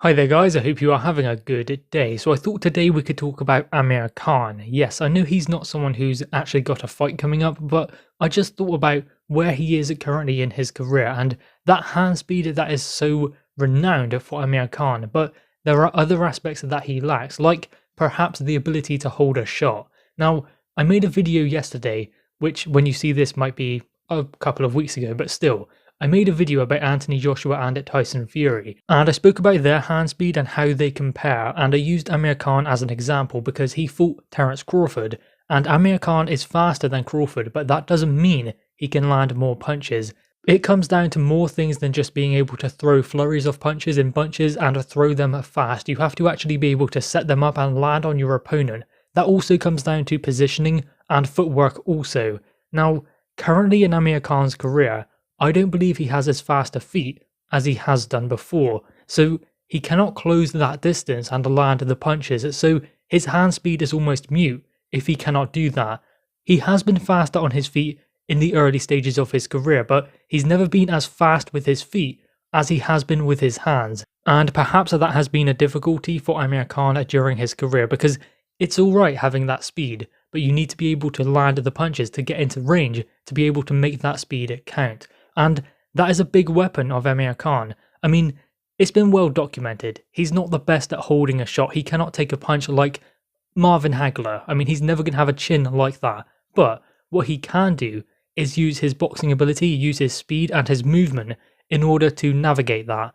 Hi there guys, I hope you are having a good day. So I thought today we could talk about Amir Khan. Yes, I know he's not someone who's actually got a fight coming up, but I just thought about where he is currently in his career and that hand speed that is so renowned for Amir Khan, but there are other aspects that he lacks, like perhaps the ability to hold a shot. Now, I made a video yesterday, which when you see this might be a couple of weeks ago, but still, I made a video about Anthony Joshua and Tyson Fury, and I spoke about their hand speed and how they compare, and I used Amir Khan as an example because he fought Terence Crawford, and Amir Khan is faster than Crawford, but that doesn't mean he can land more punches. It comes down to more things than just being able to throw flurries of punches in bunches and throw them fast. You have to actually be able to set them up and land on your opponent. That also comes down to positioning and footwork also. Now, currently in Amir Khan's career, I don't believe he has as fast a feet as he has done before, so he cannot close that distance and land the punches, so his hand speed is almost mute if he cannot do that. He has been faster on his feet in the early stages of his career, but he's never been as fast with his feet as he has been with his hands, and perhaps that has been a difficulty for Amir Khan during his career, because it's alright having that speed, but you need to be able to land the punches to get into range to be able to make that speed count. And that is a big weapon of Amir Khan. I mean, it's been well documented. He's not the best at holding a shot. He cannot take a punch like Marvin Hagler. I mean, he's never going to have a chin like that. But what he can do is use his boxing ability, use his speed and his movement in order to navigate that.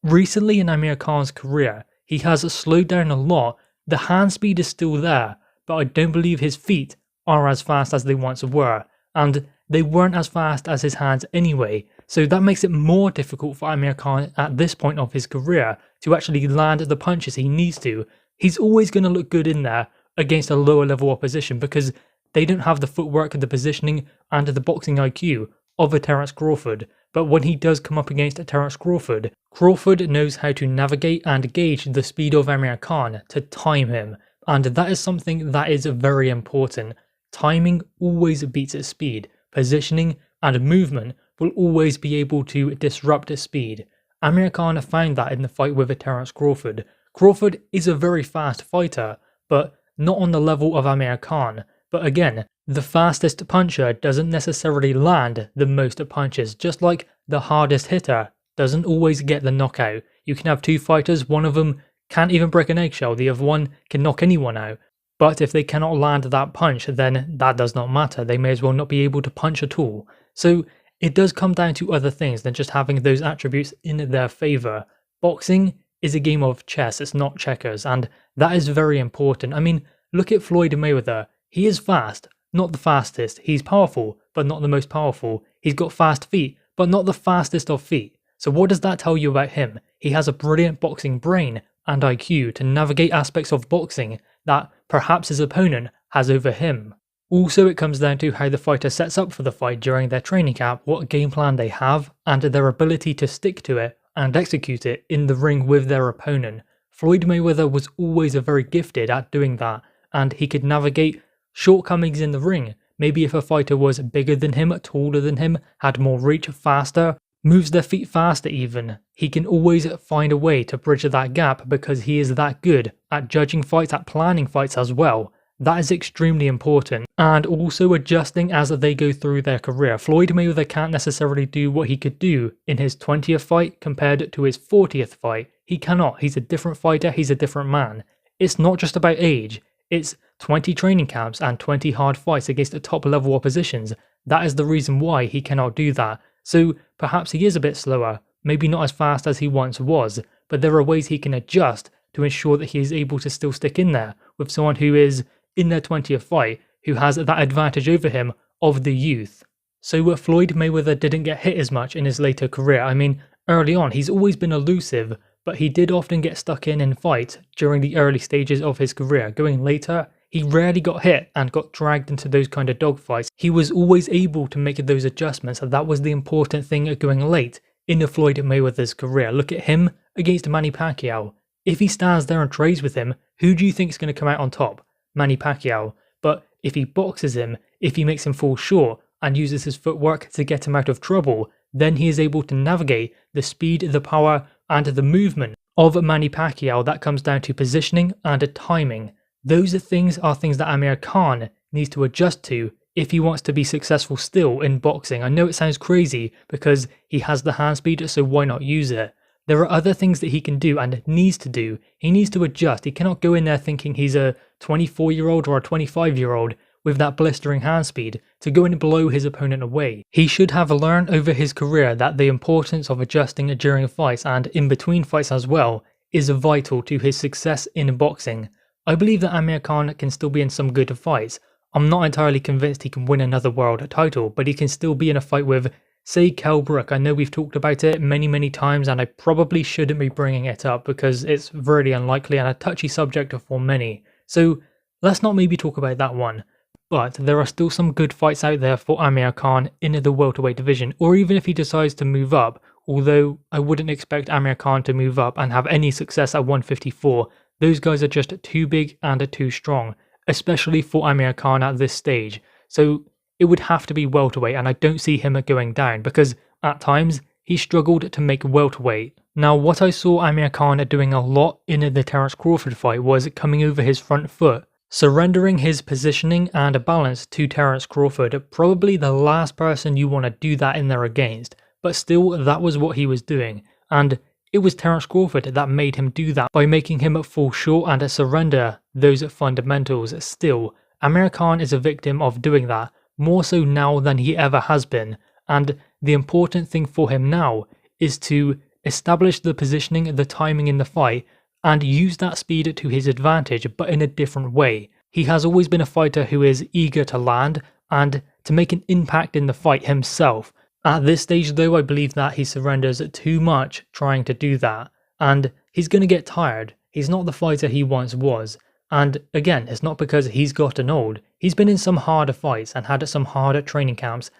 Recently in Amir Khan's career, he has slowed down a lot. The hand speed is still there, but I don't believe his feet are as fast as they once were. And they weren't as fast as his hands anyway, so that makes it more difficult for Amir Khan at this point of his career to actually land the punches he needs to. He's always going to look good in there against a lower level opposition because they don't have the footwork, the positioning and the boxing IQ of a Terence Crawford. But when he does come up against a Terence Crawford, Crawford knows how to navigate and gauge the speed of Amir Khan to time him, and that is something that is very important. Timing always beats its speed. Positioning and movement will always be able to disrupt speed. Amir Khan found that in the fight with Terence Crawford. Crawford is a very fast fighter, but not on the level of Amir Khan. But again, the fastest puncher doesn't necessarily land the most punches, just like the hardest hitter doesn't always get the knockout. You can have two fighters, one of them can't even break an eggshell, the other one can knock anyone out. But if they cannot land that punch, then that does not matter. They may as well not be able to punch at all. So it does come down to other things than just having those attributes in their favour. Boxing is a game of chess, it's not checkers, and that is very important. I mean, look at Floyd Mayweather. He is fast, not the fastest. He's powerful, but not the most powerful. He's got fast feet, but not the fastest of feet. So what does that tell you about him? He has a brilliant boxing brain and IQ to navigate aspects of boxing that perhaps his opponent has over him. Also, it comes down to how the fighter sets up for the fight during their training camp, what game plan they have, and their ability to stick to it and execute it in the ring with their opponent. Floyd Mayweather was always very gifted at doing that, and he could navigate shortcomings in the ring. Maybe if a fighter was bigger than him, taller than him, had more reach, faster, moves their feet faster even, he can always find a way to bridge that gap because he is that good at judging fights, at planning fights as well. That is extremely important. And also adjusting as they go through their career. Floyd Mayweather can't necessarily do what he could do in his 20th fight compared to his 40th fight. He cannot. He's a different fighter, he's a different man. It's not just about age, it's 20 training camps and 20 hard fights against the top level oppositions. That is the reason why he cannot do that. So perhaps he is a bit slower, maybe not as fast as he once was, but there are ways he can adjust to ensure that he is able to still stick in there with someone who is in their 20th fight, who has that advantage over him of the youth. So Floyd Mayweather didn't get hit as much in his later career. I mean, early on he's always been elusive, but he did often get stuck in fights during the early stages of his career. Going later, he rarely got hit and got dragged into those kind of dogfights. He was always able to make those adjustments, and that was the important thing going late in the Floyd Mayweather's career. Look at him against Manny Pacquiao. If he stands there and trades with him, who do you think is going to come out on top? Manny Pacquiao. But if he boxes him, if he makes him fall short and uses his footwork to get him out of trouble, then he is able to navigate the speed, the power, and the movement of Manny Pacquiao that comes down to positioning and timing. Those things are things that Amir Khan needs to adjust to if he wants to be successful still in boxing. I know it sounds crazy because he has the hand speed, so why not use it? There are other things that he can do and needs to do. He needs to adjust. He cannot go in there thinking he's a 24-year-old or a 25-year-old with that blistering hand speed to go and blow his opponent away. He should have learned over his career that the importance of adjusting during fights and in between fights as well is vital to his success in boxing. I believe that Amir Khan can still be in some good fights. I'm not entirely convinced he can win another world title, but he can still be in a fight with, say, Kell Brook. I know we've talked about it many times and I probably shouldn't be bringing it up because it's very unlikely and a touchy subject for many. So let's not maybe talk about that one. But there are still some good fights out there for Amir Khan in the welterweight division, or even if he decides to move up, although I wouldn't expect Amir Khan to move up and have any success at 154. Those guys are just too big and too strong, especially for Amir Khan at this stage. So it would have to be welterweight, and I don't see him going down because at times he struggled to make welterweight. Now, what I saw Amir Khan doing a lot in the Terence Crawford fight was coming over his front foot, surrendering his positioning and balance to Terence Crawford. Probably the last person you want to do that in there against, but still that was what he was doing, and it was Terence Crawford that made him do that by making him fall short and surrender those fundamentals. Still, Amir Khan is a victim of doing that, more so now than he ever has been, and the important thing for him now is to establish the positioning, the timing in the fight, and use that speed to his advantage, but in a different way. He has always been a fighter who is eager to land and to make an impact in the fight himself. At this stage though, I believe that he surrenders too much trying to do that, and he's going to get tired. He's not the fighter he once was, and again, it's not because he's gotten old. He's been in some harder fights and had some harder training camps.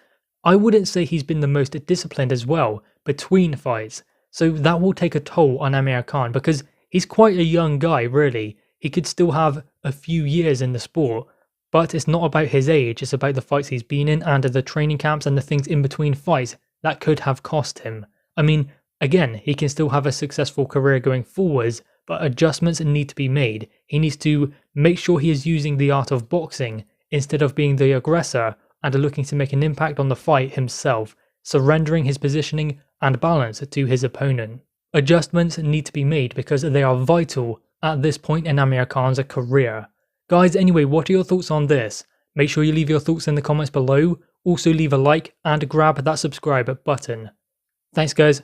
I wouldn't say he's been the most disciplined as well between fights, so that will take a toll on Amir Khan because he's quite a young guy really. He could still have a few years in the sport, but it's not about his age, it's about the fights he's been in and the training camps and the things in between fights that could have cost him. I mean, again, he can still have a successful career going forwards, but adjustments need to be made. He needs to make sure he is using the art of boxing instead of being the aggressor and looking to make an impact on the fight himself, surrendering his positioning and balance to his opponent. Adjustments need to be made because they are vital at this point in Amir Khan's career. Guys, anyway, what are your thoughts on this? Make sure you leave your thoughts in the comments below. Also leave a like and grab that subscribe button. Thanks guys.